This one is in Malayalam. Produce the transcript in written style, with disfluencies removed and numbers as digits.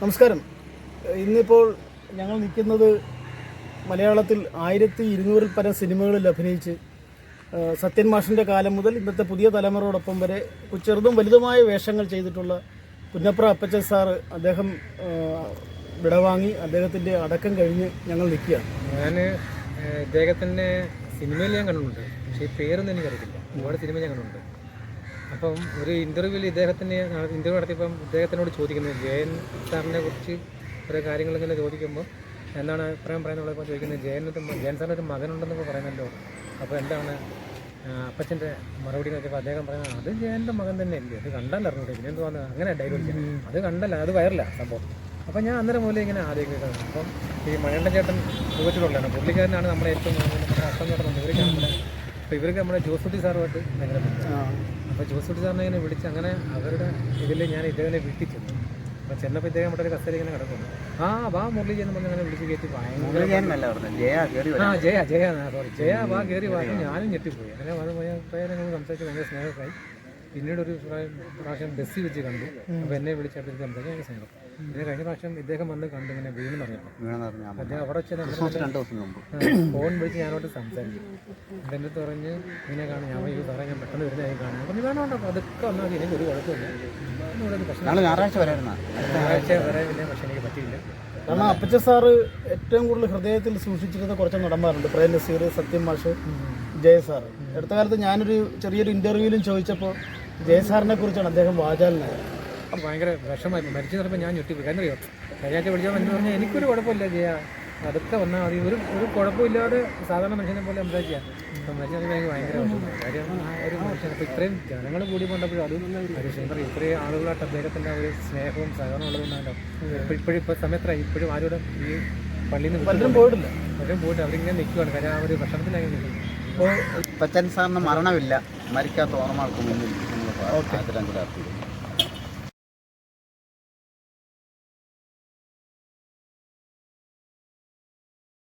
നമസ്കാരം. ഇന്നിപ്പോൾ ഞങ്ങൾ നിൽക്കുന്നത് മലയാളത്തിൽ 1200-ൽ പരം സിനിമകളിൽ അഭിനയിച്ച് സത്യൻ മാഷിൻ്റെ കാലം മുതൽ ഇന്നത്തെ പുതിയ തലമുറയോടൊപ്പം വരെ ചെറുതും വലുതുമായ വേഷങ്ങൾ ചെയ്തിട്ടുള്ള പുന്നപ്ര അപ്പച്ചൻ സാറ് അദ്ദേഹം വിടവാങ്ങി. അദ്ദേഹത്തിൻ്റെ അടക്കം കഴിഞ്ഞ് ഞങ്ങൾ നിൽക്കുകയാണ്. ഞാൻ ഇദ്ദേഹത്തിൻ്റെ സിനിമയിൽ ഞാൻ കണ്ടിട്ടുണ്ട്, പക്ഷേ ഈ പേരൊന്നും എനിക്കറിയില്ല. ഒരുപാട് സിനിമ ഞാൻ കണ്ടിട്ടുണ്ട്. അപ്പം ഒരു ഇൻ്റർവ്യൂവിൽ ഇൻ്റർവ്യൂ നടത്തിയപ്പം ഇദ്ദേഹത്തിനോട് ചോദിക്കുന്നത് ജയൻ സാറിനെ കുറിച്ച് ഓരോ കാര്യങ്ങളിങ്ങനെ ചോദിക്കുമ്പോൾ എന്താണ് അഭിപ്രായം പറയുന്നുള്ളപ്പോൾ ചോദിക്കുന്നത് ജയൻ സാറിനൊരു മകനുണ്ടെന്നൊക്കെ പറയുന്നല്ലോ, അപ്പോൾ എന്താണ് അപ്പച്ചൻ്റെ മറുപടി നോക്കിയപ്പോൾ അദ്ദേഹം പറയുന്നത് അത് ജയൻ്റെ മകൻ തന്നെ അല്ലേ, അത് കണ്ടല്ല അറിഞ്ഞൂടെ, പിന്നെ എന്ത് വന്നത് അങ്ങനെ ഡയലോഗ് അത് കണ്ടല്ല, അത് വയറില്ല സംഭവം. അപ്പം ഞാൻ അന്നേരം മുതലേ ഇങ്ങനെ ആലോചിക്കുന്നത്. അപ്പം ഈ മണികണ്ഠൻ ചേട്ടൻ പൂവച്ചൂടുള്ളതാണ്, പുള്ളിക്കാരനാണ് നമ്മുടെ ഏറ്റവും നമ്മുടെ അർത്ഥം നടന്നത്. ഇവർക്ക് നമ്മുടെ അപ്പോൾ ഇവർക്ക് നമ്മുടെ ജോസൂട്ടി സാറുമായിട്ട് ഭയങ്കര ബന്ധമാണ്. അപ്പോൾ ജോസൂട്ടി സാറിനെ ഇങ്ങനെ വിളിച്ച് അങ്ങനെ അവരുടെ ഇതിൽ ഞാൻ ഇദ്ദേഹത്തെ വീട്ടിൽ ചെന്നു. അപ്പോൾ ചെന്നപ്പോൾ ഇദ്ദേഹം നമ്മുടെ ഒരു കസേര ഇങ്ങനെ കിടക്കുന്നു. വാ മുരളി എന്ന് പറഞ്ഞ് അങ്ങനെ വിളിച്ച് കയറ്റി ഭയങ്കര ജയ വാ കയറി വാ. ഞാനും ഞെട്ടിപ്പോയി. അങ്ങനെ ഞങ്ങൾ സംസാരിച്ച് ഭയങ്കര സ്നേഹമായി. പിന്നീട് ഒരു പ്രാവശ്യം ബസ്സിൽ വെച്ച് കണ്ടു. അപ്പോൾ എന്നെ വിളിച്ചപ്പോൾ സംസാരിച്ച് ഭയങ്കര സ്നേഹം. പിന്നെ കഴിഞ്ഞ പ്രാവശ്യം ഇദ്ദേഹം വന്ന് കണ്ടു ഇങ്ങനെ വീണ് പറഞ്ഞപ്പോൾ അദ്ദേഹം അവിടെ വെച്ച് ഫോൺ വിളിച്ച് ഞാനോട്ട് സംസാരിച്ചു. എൻ്റെ അടുത്ത് പറഞ്ഞ് ഇങ്ങനെ കാണും, ഞാൻ ഈ സാറേ ഞാൻ പെട്ടെന്ന് വരുന്നതായി കാണാൻ പറഞ്ഞു. വേണോട്ടോ അതൊക്കെ വന്നാൽ മതി, എനിക്ക് ഒരു കുഴപ്പമില്ല. ഞായറാഴ്ച വരാനില്ല, പക്ഷെ എനിക്ക് പറ്റിയില്ല. കാരണം അപ്പച്ചൻ സാറ് ഏറ്റവും കൂടുതൽ ഹൃദയത്തിൽ സൂക്ഷിച്ചിരുന്ന കുറച്ച് നടന്മാരുണ്ട്. പ്രേം നസീർ, സത്യൻ മാഷ്, ജയസാറ്. അടുത്ത കാലത്ത് ഞാനൊരു ചെറിയൊരു ഇൻ്റർവ്യൂവിലും ചോദിച്ചപ്പോൾ ജയസാറിനെ കുറിച്ചാണ് അദ്ദേഹം വാചാലനായത്. അപ്പം ഭയങ്കര വിഷമായി. മരിച്ചു പറഞ്ഞപ്പോൾ ഞാൻ ഞെട്ടിപ്പോയി. കാരണം അറിയോ, കഴിഞ്ഞാഴ്ച വിളിച്ചപ്പോൾ എന്ന് പറഞ്ഞാൽ എനിക്കൊരു കുഴപ്പമില്ല ജയ, അതൊക്കെ വന്നാൽ മതി, ഒരു കുഴപ്പമില്ലാതെ സാധാരണ മനുഷ്യനെ പോലെ സംസാരിക്കുക. അപ്പം മനുഷ്യൻ എനിക്ക് ഭയങ്കര വിഷമമായി. കാര്യം ഒരു മനുഷ്യൻ അപ്പോൾ ഇത്രയും ജനങ്ങൾ കൂടി കൊണ്ടപ്പോഴും അതും ഒരു ഇത്രയും ആളുകളായിട്ട് അദ്ദേഹത്തിൻ്റെ ഒരു സ്നേഹവും സഹകരണം ഉള്ളതുകൊണ്ടാണല്ലോ ഇപ്പോൾ സമയത്തായി ഇപ്പോഴും ആരോടും ഈ പള്ളിയിൽ നിന്ന് പലരും പോയിട്ടില്ല, അവരിങ്ങനെ നിൽക്കുകയാണ്. കാര്യം ആ ഒരു ഭക്ഷണത്തിലായി നിൽക്കും. അപ്പോൾ അപ്പച്ചൻ സാറിന് മരണമില്ല, മരിക്കാത്ത ഓർമ്മകൾക്ക് മുന്നിൽ